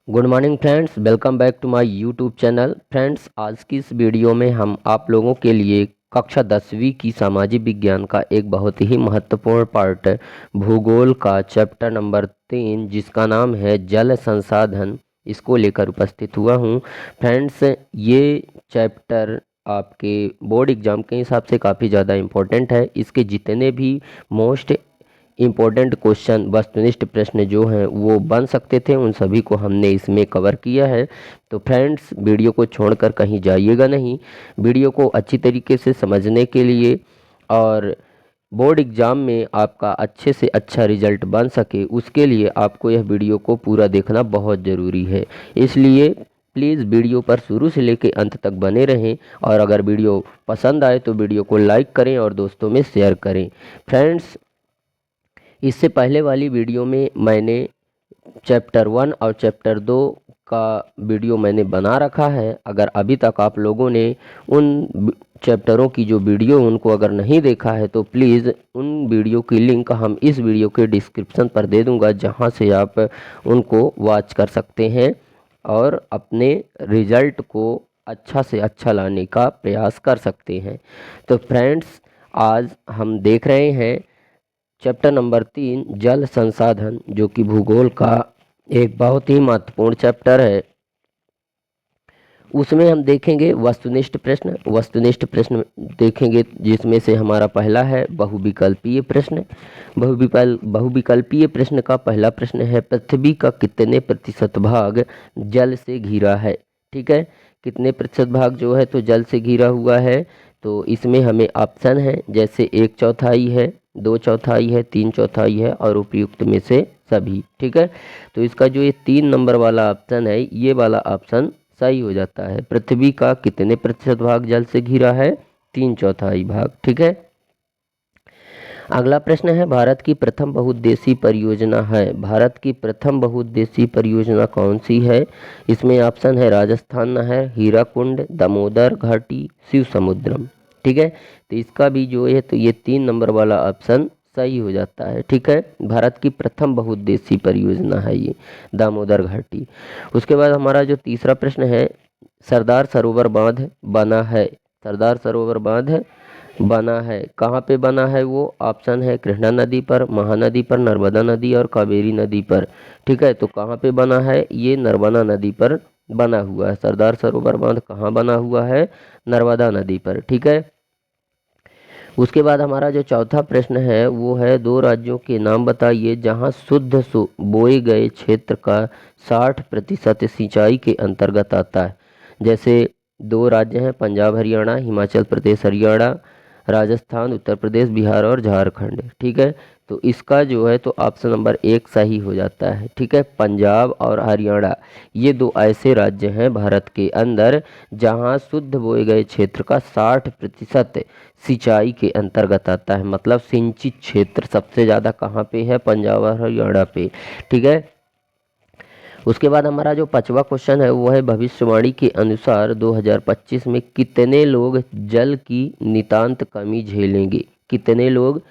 Good morning friends, welcome back to my YouTube channel. Friends, आज की इस video में हम आप लोगों के लिए कक्षा 10वीं की सामाजिक विज्ञान का एक बहुत ही महत्वपूर्ण पार्ट भूगोल का चैप्टर नंबर 3 जिसका नाम है जल संसाधन, इसको लेकर उपस्थित हुआ हूँ। फ्रेंड्स, ये चैप्टर आपके बोर्ड एग्जाम के हिसाब से काफ़ी ज़्यादा इम्पोर्टेंट है। इसके जितने भी मोस्ट इम्पोर्टेंट क्वेश्चन वस्तुनिष्ठ प्रश्न जो हैं वो बन सकते थे, उन सभी को हमने इसमें कवर किया है। तो फ्रेंड्स, वीडियो को छोड़कर कहीं जाइएगा नहीं। वीडियो को अच्छी तरीके से समझने के लिए और बोर्ड एग्ज़ाम में आपका अच्छे से अच्छा रिजल्ट बन सके, उसके लिए आपको यह वीडियो को पूरा देखना बहुत ज़रूरी है। इसलिए प्लीज़ वीडियो पर शुरू से लेकर अंत तक बने रहें, और अगर वीडियो पसंद आए तो वीडियो को लाइक करें और दोस्तों में शेयर करें। फ्रेंड्स, इससे पहले वाली वीडियो में मैंने चैप्टर 1 और चैप्टर 2 का वीडियो मैंने बना रखा है। अगर अभी तक आप लोगों ने उन चैप्टरों की जो वीडियो उनको अगर नहीं देखा है तो प्लीज़ उन वीडियो की लिंक हम इस वीडियो के डिस्क्रिप्शन पर दे दूंगा, जहां से आप उनको वॉच कर सकते हैं और अपने रिज़ल्ट को अच्छा से अच्छा लाने का प्रयास कर सकते हैं। तो फ्रेंड्स, आज हम देख रहे हैं चैप्टर नंबर 3 जल संसाधन, जो कि भूगोल का एक बहुत ही महत्वपूर्ण चैप्टर है। उसमें हम देखेंगे वस्तुनिष्ठ प्रश्न देखेंगे, जिसमें से हमारा पहला है बहुविकल्पीय प्रश्न। बहुविकल्पीय प्रश्न का पहला प्रश्न है, पृथ्वी का कितने प्रतिशत भाग जल से घिरा है। ठीक है, कितने प्रतिशत भाग जो है तो जल से घिरा हुआ है। तो इसमें हमें ऑप्शन है, जैसे 1/4 है, 2/4 है, 3/4 है और उपयुक्त में से सभी। ठीक है, तो इसका जो ये 3 नंबर वाला ऑप्शन है, ये वाला ऑप्शन सही हो जाता है। पृथ्वी का कितने प्रतिशत भाग जल से घिरा है? 3/4 भाग। ठीक है, अगला प्रश्न है, भारत की प्रथम बहुउद्देशीय परियोजना है। भारत की प्रथम बहुउद्देशीय परियोजना कौन सी है? इसमें ऑप्शन है राजस्थान नहर, हीराकुंड, दामोदर घाटी, शिव समुद्रम। ठीक है, तो इसका भी जो है तो ये 3 नंबर वाला ऑप्शन सही हो जाता है। ठीक है, भारत की प्रथम बहुउद्देशीय परियोजना है ये दामोदर घाटी। उसके बाद हमारा जो तीसरा प्रश्न है, सरदार सरोवर बांध बना है। सरदार सरोवर बांध बना है, कहाँ पे बना है? वो ऑप्शन है कृष्णा नदी पर, महानदी पर, नर्मदा नदी और कावेरी नदी पर। ठीक है, तो कहाँ पे बना है? ये नर्मदा नदी पर बना हुआ है। सरदार सरोवर बांध कहाँ बना हुआ है? नर्मदा नदी पर। ठीक है, उसके बाद हमारा जो चौथा प्रश्न है वो है, दो राज्यों के नाम बताइए जहां शुद्ध बोए गए क्षेत्र का 60% सिंचाई के अंतर्गत आता है। जैसे दो राज्य हैं, पंजाब हरियाणा, हिमाचल प्रदेश हरियाणा, राजस्थान उत्तर प्रदेश, बिहार और झारखंड। ठीक है, तो इसका जो है तो ऑप्शन नंबर 1 सही हो जाता है। ठीक है, पंजाब और हरियाणा ये दो ऐसे राज्य हैं भारत के अंदर जहां शुद्ध बोए गए क्षेत्र का 60% सिंचाई के अंतर्गत आता है। मतलब सिंचित क्षेत्र सबसे ज़्यादा कहाँ पे है? पंजाब और हरियाणा पे। ठीक है, उसके बाद हमारा जो पांचवा क्वेश्चन है वो है, भविष्यवाणी के अनुसार 2025 में कितने लोग जल की नितांत कमी झेलेंगे? कितने लोग?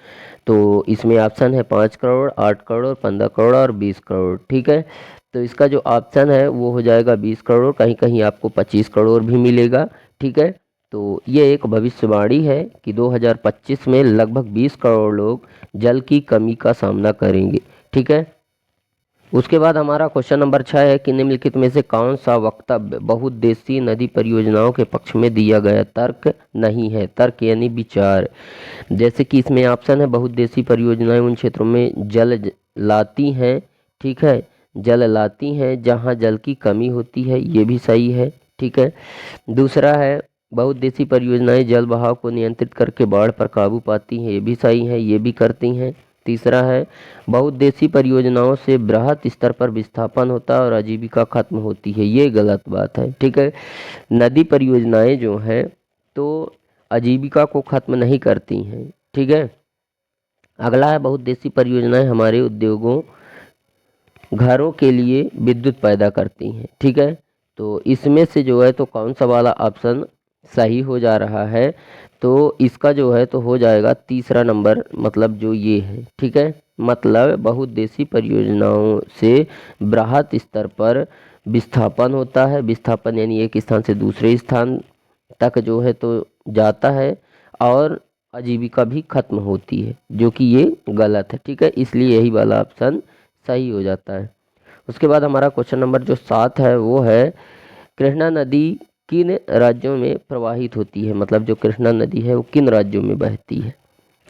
तो इसमें ऑप्शन है 5 करोड़, 8 करोड़, 15 करोड़ और 20 करोड़। ठीक है, तो इसका जो ऑप्शन है वो हो जाएगा 20 करोड़, कहीं कहीं आपको 25 करोड़ भी मिलेगा। ठीक है, तो ये एक भविष्यवाणी है कि 2025 में लगभग 20 करोड़ लोग जल की कमी का सामना करेंगे। ठीक है, उसके बाद हमारा क्वेश्चन नंबर 6 है कि निम्नलिखित में से कौन सा वक्तव्य बहुउद्देशीय नदी परियोजनाओं के पक्ष में दिया गया तर्क नहीं है? तर्क यानी विचार। जैसे कि इसमें ऑप्शन है, बहुउद्देशीय परियोजनाएं उन क्षेत्रों में लाती हैं। ठीक है, जल लाती हैं जहां जल की कमी होती है, ये भी सही है। ठीक है, दूसरा है, बहुउद्देशीय परियोजनाएं जल बहाव को नियंत्रित करके बाढ़ पर काबू पाती हैं, ये भी सही है, ये भी करती हैं। तीसरा है, बहुउद्देशीय परियोजनाओं से बृहत स्तर पर विस्थापन होता है और आजीविका खत्म होती है, ये गलत बात है। ठीक है, नदी परियोजनाएं जो हैं तो आजीविका को खत्म नहीं करती हैं। ठीक है, अगला है, बहुउद्देशीय परियोजनाएं हमारे उद्योगों घरों के लिए विद्युत पैदा करती हैं। ठीक है, तो इसमें से जो है तो कौन सा वाला ऑप्शन सही हो जा रहा है? तो इसका जो है तो हो जाएगा तीसरा नंबर, मतलब जो ये है। ठीक है, मतलब बहुउद्देशीय परियोजनाओं से बृहत स्तर पर विस्थापन होता है। विस्थापन यानी एक स्थान से दूसरे स्थान तक जो है तो जाता है, और आजीविका भी खत्म होती है, जो कि ये गलत है। ठीक है, इसलिए यही वाला ऑप्शन सही हो जाता है। उसके बाद हमारा क्वेश्चन नंबर जो 7 है वो है, कृष्णा नदी किन राज्यों में प्रवाहित होती है? मतलब जो कृष्णा नदी है वो किन राज्यों में बहती है?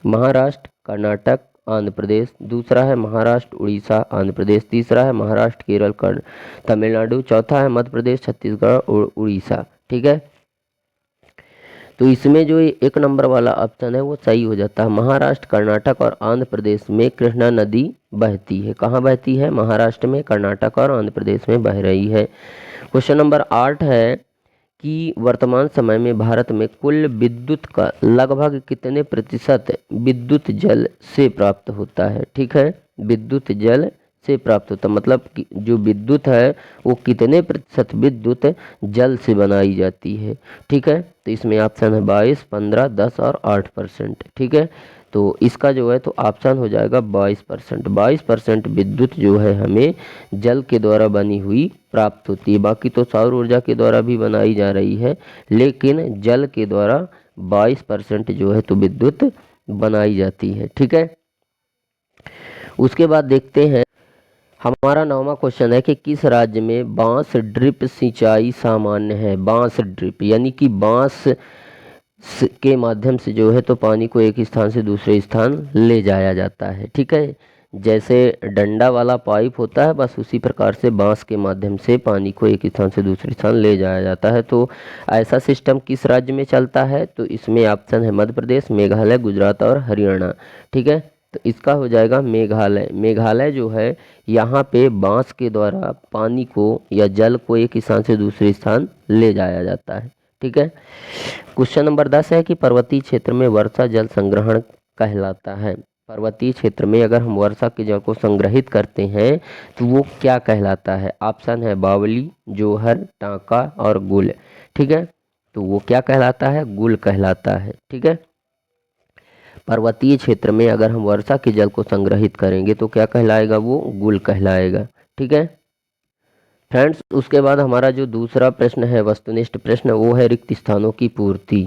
महाराष्ट्र, कर्नाटक, आंध्र प्रदेश। दूसरा है महाराष्ट्र, उड़ीसा, आंध्र प्रदेश। तीसरा है महाराष्ट्र, केरल, तमिलनाडु। चौथा है मध्य प्रदेश, छत्तीसगढ़ और उड़ीसा। ठीक है, तो इसमें जो एक नंबर वाला ऑप्शन है वो सही हो जाता है। महाराष्ट्र, कर्नाटक और आंध्र प्रदेश में कृष्णा नदी बहती है। कहाँ बहती है? महाराष्ट्र में, कर्नाटक और आंध्र प्रदेश में बह रही है। क्वेश्चन नंबर 8 है कि वर्तमान समय में भारत में कुल विद्युत का लगभग कितने प्रतिशत विद्युत जल से प्राप्त होता है? ठीक है, विद्युत जल से प्राप्त होता, मतलब कि जो विद्युत है वो कितने प्रतिशत विद्युत जल से बनाई जाती है? ठीक है, तो इसमें ऑप्शन है 22, 15, 10 और 8%। ठीक है, तो इसका जो है तो ऑप्शन हो जाएगा 22%। 22% विद्युत जो है हमें जल के द्वारा बनी हुई प्राप्त होती है। बाकी तो सौर ऊर्जा के द्वारा भी बनाई जा रही है, लेकिन जल के द्वारा 22% जो है तो विद्युत बनाई जाती है। ठीक है, उसके बाद देखते हैं हमारा 9वां क्वेश्चन है कि किस राज्य में बांस ड्रिप सिंचाई सामान्य है? बांस ड्रिप यानी कि बांस के माध्यम से जो है तो पानी को एक स्थान से दूसरे स्थान ले जाया जाता है। ठीक है, जैसे डंडा वाला पाइप होता है, बस उसी प्रकार से बांस के माध्यम से पानी को एक स्थान से दूसरे स्थान ले जाया जाता है। तो ऐसा सिस्टम किस राज्य में चलता है? तो इसमें ऑप्शन है मध्य प्रदेश, मेघालय, गुजरात और हरियाणा। ठीक है, तो इसका हो जाएगा मेघालय। मेघालय जो है यहाँ पे बांस के द्वारा पानी को या जल को एक स्थान से दूसरे स्थान ले जाया जाता है। ठीक है, क्वेश्चन नंबर 10 है कि पर्वतीय क्षेत्र में वर्षा जल संग्रहण कहलाता है। पर्वतीय क्षेत्र में अगर हम वर्षा के जल को संग्रहित करते हैं तो वो क्या कहलाता है? ऑप्शन है बावली, जोहर, टांका और गुल। ठीक है, तो वो क्या कहलाता है? गुल कहलाता है। ठीक है, पर्वतीय क्षेत्र में अगर हम वर्षा के जल को संग्रहित करेंगे तो क्या कहलाएगा? वो गुल कहलाएगा। ठीक है फ्रेंड्स, उसके बाद हमारा जो दूसरा प्रश्न है वस्तुनिष्ठ प्रश्न, वो है रिक्त स्थानों की पूर्ति।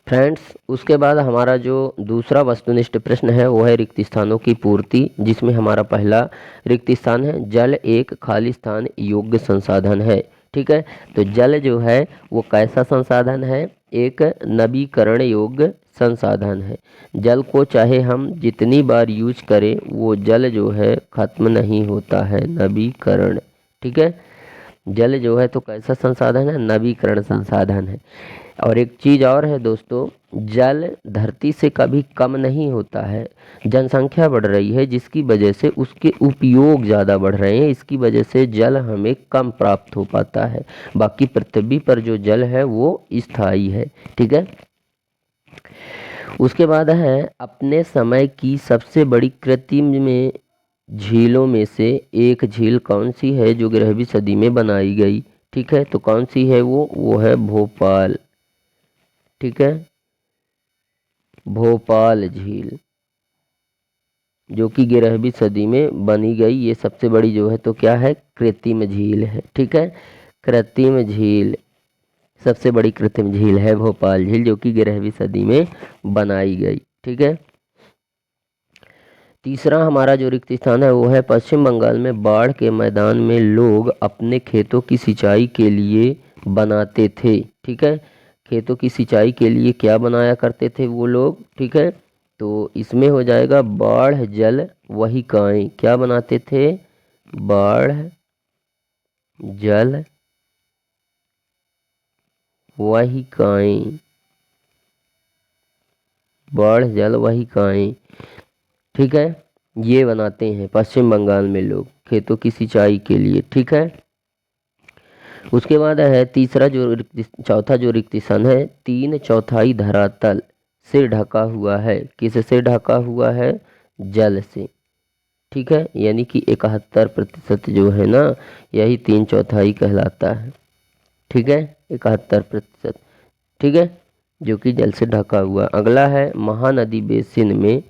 फ्रेंड्स, उसके बाद हमारा जो दूसरा वस्तुनिष्ठ प्रश्न है वो है रिक्त स्थानों की पूर्ति, जिसमें हमारा पहला रिक्त स्थान है, जल एक खाली स्थान योग्य संसाधन है। ठीक है, तो जल जो है वो कैसा संसाधन है? एक नवीकरण योग्य संसाधन है। जल को चाहे हम जितनी बार यूज करें वो जल जो है खत्म नहीं होता है, नवीकरण। ठीक है, जल जो है तो कैसा संसाधन है? नवीकरण संसाधन है। और एक चीज़ और है दोस्तों, जल धरती से कभी कम नहीं होता है। जनसंख्या बढ़ रही है जिसकी वजह से उसके उपयोग ज़्यादा बढ़ रहे हैं, इसकी वजह से जल हमें कम प्राप्त हो पाता है। बाकी पृथ्वी पर जो जल है वो स्थायी है। ठीक है, उसके बाद है अपने समय की सबसे बड़ी कृत्रिम में झीलों में से एक झील कौन सी है जो 11वीं सदी में बनाई गई? ठीक है, तो कौन सी है वो है भोपाल। ठीक है, भोपाल झील जो कि 11वीं सदी में बनी गई, ये सबसे बड़ी जो है तो क्या है? कृत्रिम झील है। ठीक है, कृत्रिम झील, सबसे बड़ी कृत्रिम झील है भोपाल झील, जो कि 11वीं सदी में बनाई गई। ठीक है, तीसरा हमारा जो रिक्त स्थान है वो है पश्चिम बंगाल में बाढ़ के मैदान में लोग अपने खेतों की सिंचाई के लिए बनाते थे। ठीक है, खेतों की सिंचाई के लिए क्या बनाया करते थे वो लोग? ठीक है, तो इसमें हो जाएगा बाढ़ जल वाहिकाएं। क्या बनाते थे? बाढ़ जल वाहिकाएं, बाढ़ जल वाहिकाएं। ठीक है, ये बनाते हैं पश्चिम बंगाल में लोग खेतों की सिंचाई के लिए। ठीक है, उसके बाद है तीसरा जो चौथा जो रिक्त स्थान है, 3/4 धरातल से ढका हुआ है। किससे ढका हुआ है? जल से। ठीक है, यानी कि 71% जो है ना, यही 3/4 कहलाता है। ठीक है, 71%। ठीक है, जो कि जल से ढका हुआ। अगला है महानदी बेसिन में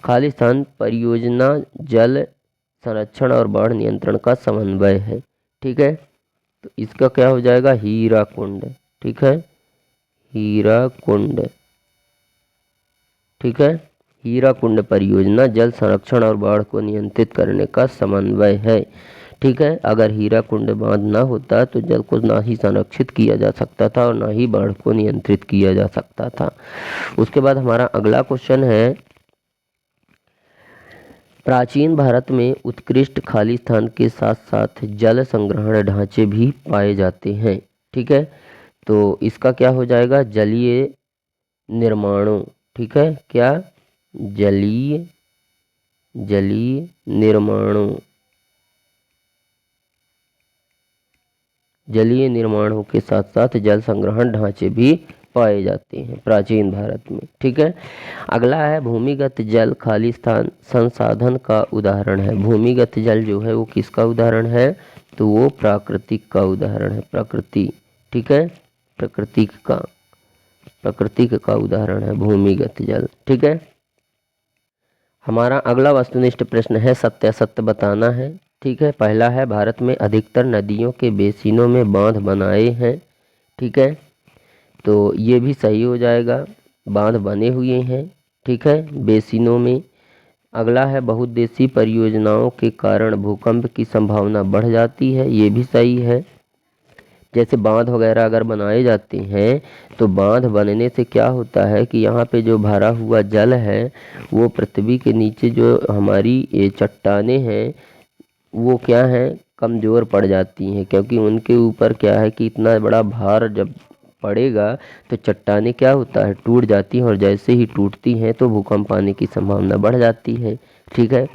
खाली स्थान परियोजना जल संरक्षण और बाढ़ नियंत्रण का समन्वय है। ठीक है। तो इसका क्या हो जाएगा, हीराकुंड। ठीक है, हीराकुंड। ठीक है, हीराकुंड परियोजना जल संरक्षण और बाढ़ को नियंत्रित करने का समन्वय है। ठीक है, अगर हीराकुंड बांध ना होता तो जल को ना ही संरक्षित किया जा सकता था और ना ही बाढ़ को नियंत्रित किया जा सकता था। उसके बाद हमारा अगला क्वेश्चन है, प्राचीन भारत में उत्कृष्ट खाली स्थान के साथ साथ जल संग्रहण ढांचे भी पाए जाते हैं। ठीक है, तो इसका क्या हो जाएगा, जलीय निर्माणों। ठीक है, क्या, जलीय निर्माणों। जलीय निर्माणों के साथ साथ जल संग्रहण ढांचे भी पाए जाते हैं प्राचीन भारत में। ठीक है, अगला है भूमिगत जल खाली स्थान संसाधन का उदाहरण है। भूमिगत जल जो है वो किसका उदाहरण है, तो वो प्राकृतिक का उदाहरण है, प्रकृति। ठीक है, प्राकृतिक का उदाहरण है भूमिगत जल। ठीक है, हमारा अगला वस्तुनिष्ठ प्रश्न है, सत्यासत्य बताना है। ठीक है, पहला है, भारत में अधिकतर नदियों के बेसिनों में बांध बनाए हैं। ठीक है, तो ये भी सही हो जाएगा, बांध बने हुए हैं। ठीक है, बेसिनों में। अगला है, बहुउद्देशीय परियोजनाओं के कारण भूकंप की संभावना बढ़ जाती है। ये भी सही है, जैसे बांध वगैरह अगर बनाए जाते हैं तो बांध बनने से क्या होता है कि यहाँ पे जो भरा हुआ जल है वो पृथ्वी के नीचे जो हमारी ये चट्टानें हैं वो क्या है, कमज़ोर पड़ जाती हैं, क्योंकि उनके ऊपर क्या है कि इतना बड़ा भार जब पड़ेगा तो चट्टानें क्या होता है, टूट जाती हैं, और जैसे ही टूटती हैं तो भूकंप आने की संभावना बढ़ जाती है। ठीक है,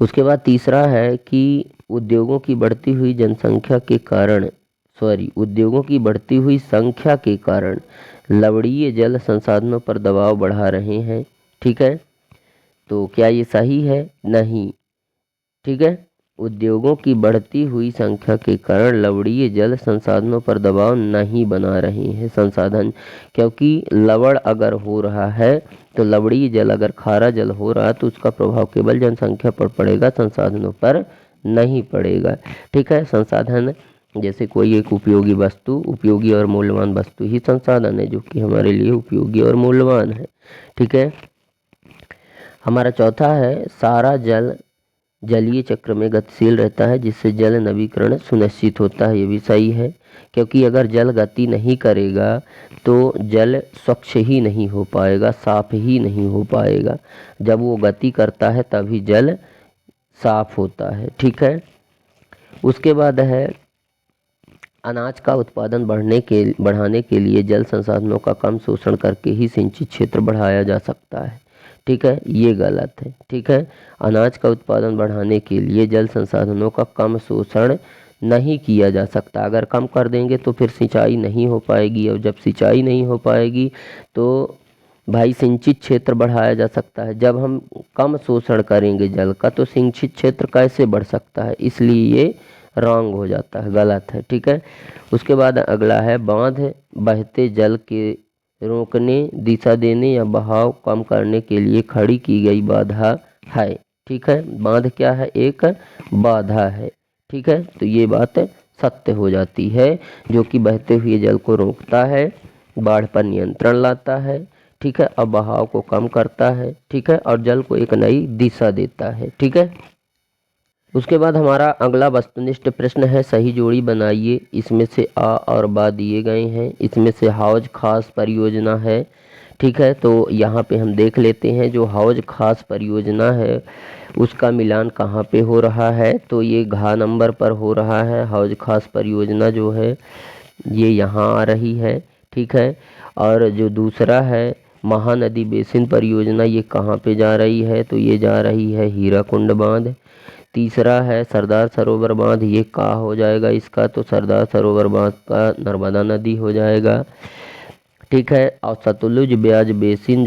उसके बाद तीसरा है कि उद्योगों की बढ़ती हुई संख्या के कारण लवणीय जल संसाधनों पर दबाव बढ़ा रहे हैं। ठीक है, तो क्या ये सही है, नहीं। ठीक है, उद्योगों की बढ़ती हुई संख्या के कारण लवणीय जल संसाधनों पर दबाव नहीं बना रहे हैं संसाधन, क्योंकि लवण अगर हो रहा है तो लवणीय जल अगर खारा जल हो रहा है तो उसका प्रभाव केवल जनसंख्या पर पड़ेगा, संसाधनों पर नहीं पड़ेगा। ठीक है, संसाधन जैसे कोई एक उपयोगी और मूल्यवान वस्तु ही संसाधन है जो कि हमारे लिए उपयोगी और मूल्यवान है। ठीक है, हमारा चौथा है, सारा जल जलीय चक्र में गतिशील रहता है जिससे जल नवीकरण सुनिश्चित होता है। ये भी सही है, क्योंकि अगर जल गति नहीं करेगा तो जल स्वच्छ ही नहीं हो पाएगा, साफ ही नहीं हो पाएगा। जब वो गति करता है तभी जल साफ होता है। ठीक है, उसके बाद है, अनाज का उत्पादन बढ़ाने के लिए जल संसाधनों का कम शोषण करके ही सिंचित क्षेत्र बढ़ाया जा सकता है। ठीक है, ये गलत है। ठीक है, अनाज का उत्पादन बढ़ाने के लिए जल संसाधनों का कम शोषण नहीं किया जा सकता। अगर कम कर देंगे तो फिर सिंचाई नहीं हो पाएगी, और जब सिंचाई नहीं हो पाएगी तो भाई सिंचित क्षेत्र बढ़ाया जा सकता है। जब हम कम शोषण करेंगे जल का तो सिंचित क्षेत्र कैसे बढ़ सकता है, इसलिए ये रॉन्ग हो जाता है, गलत है। ठीक है, उसके बाद अगला है, बांध बहते जल के रोकने, दिशा देने या बहाव कम करने के लिए खड़ी की गई बाधा है। ठीक है, बांध क्या है, एक बाधा है। ठीक है, तो ये बात सत्य हो जाती है, जो कि बहते हुए जल को रोकता है, बाढ़ पर नियंत्रण लाता है। ठीक है, और बहाव को कम करता है। ठीक है, और जल को एक नई दिशा देता है। ठीक है, उसके बाद हमारा अगला वस्तुनिष्ठ प्रश्न है, सही जोड़ी बनाइए। इसमें से आ और बा दिए गए हैं, इसमें से हौज खास परियोजना है। ठीक है, तो यहाँ पे हम देख लेते हैं, जो हौज खास परियोजना है उसका मिलान कहाँ पे हो रहा है, तो ये घ नंबर पर हो रहा है। हौज खास परियोजना जो है ये यहाँ आ रही है। ठीक है, और जो दूसरा है महानदी बेसिन परियोजना, ये कहाँ पे जा रही है, तो ये जा रही है हीराकुंड बांध। तीसरा है सरदार सरोवर बांध, ये कहाँ हो जाएगा इसका, तो सरदार सरोवर बांध का नर्मदा नदी हो जाएगा। ठीक है, और सतलुज ब्यास बेसिन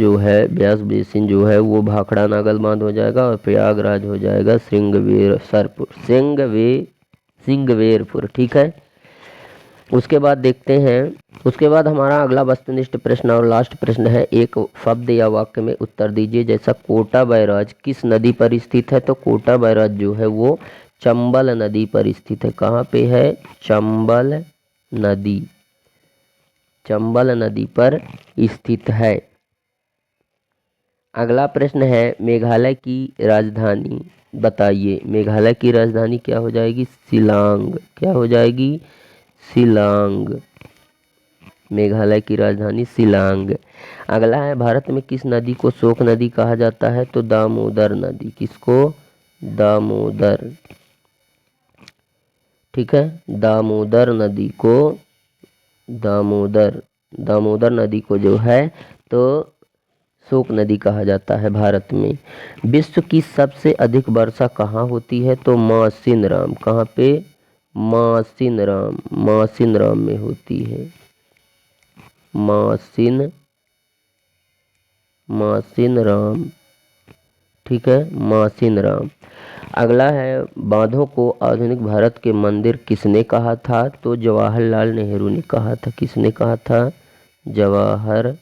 जो है वो भाखड़ा नागल बांध हो जाएगा, और प्रयागराज हो जाएगा सिंगवेरपुर। ठीक है, उसके बाद देखते हैं, उसके बाद हमारा अगला वस्तुनिष्ठ प्रश्न और लास्ट प्रश्न है, एक शब्द या वाक्य में उत्तर दीजिए। जैसा कोटा बैराज किस नदी पर स्थित है, तो कोटा बैराज जो है वो चंबल नदी पर स्थित है। कहाँ पे है? चंबल नदी, चंबल नदी पर स्थित है। अगला प्रश्न है मेघालय की राजधानी बताइए। मेघालय की राजधानी क्या हो जाएगी? शिलांग। क्या हो जाएगी? शिलांग। मेघालय की राजधानी शिलांग। अगला है भारत में किस नदी को शोक नदी कहा जाता है? तो दामोदर नदी। किसको? दामोदर। ठीक है, दामोदर नदी को, दामोदर नदी को जो है तो शोक नदी कहा जाता है भारत में। विश्व की सबसे अधिक वर्षा कहाँ होती है? तो मासिनराम। कहाँ पे? मासिनराम, मासिनराम में होती है। मासिनराम। ठीक है, मासिनराम। अगला है बांधों को आधुनिक भारत के मंदिर किसने कहा था? तो जवाहरलाल नेहरू ने कहा था। किसने कहा था? जवाहरलाल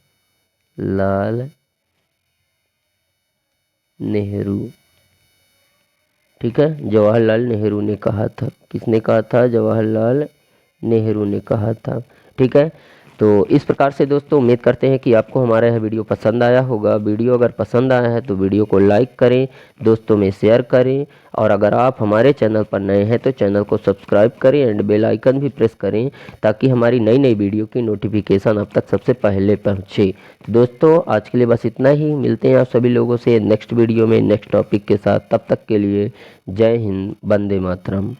नेहरू। ठीक है, जवाहरलाल नेहरू ने कहा था। किसने कहा था? जवाहरलाल नेहरू ने कहा था। ठीक है, तो इस प्रकार से दोस्तों उम्मीद करते हैं कि आपको हमारा यह वीडियो पसंद आया होगा। वीडियो अगर पसंद आया है तो वीडियो को लाइक करें, दोस्तों में शेयर करें, और अगर आप हमारे चैनल पर नए हैं तो चैनल को सब्सक्राइब करें एंड बेल आइकन भी प्रेस करें ताकि हमारी नई नई वीडियो की नोटिफिकेशन आप तक सबसे पहले पहुँचे। दोस्तों आज के लिए बस इतना ही। मिलते हैं आप सभी लोगों से नेक्स्ट वीडियो में नेक्स्ट टॉपिक के साथ। तब तक के लिए जय हिंद, वंदे मातरम।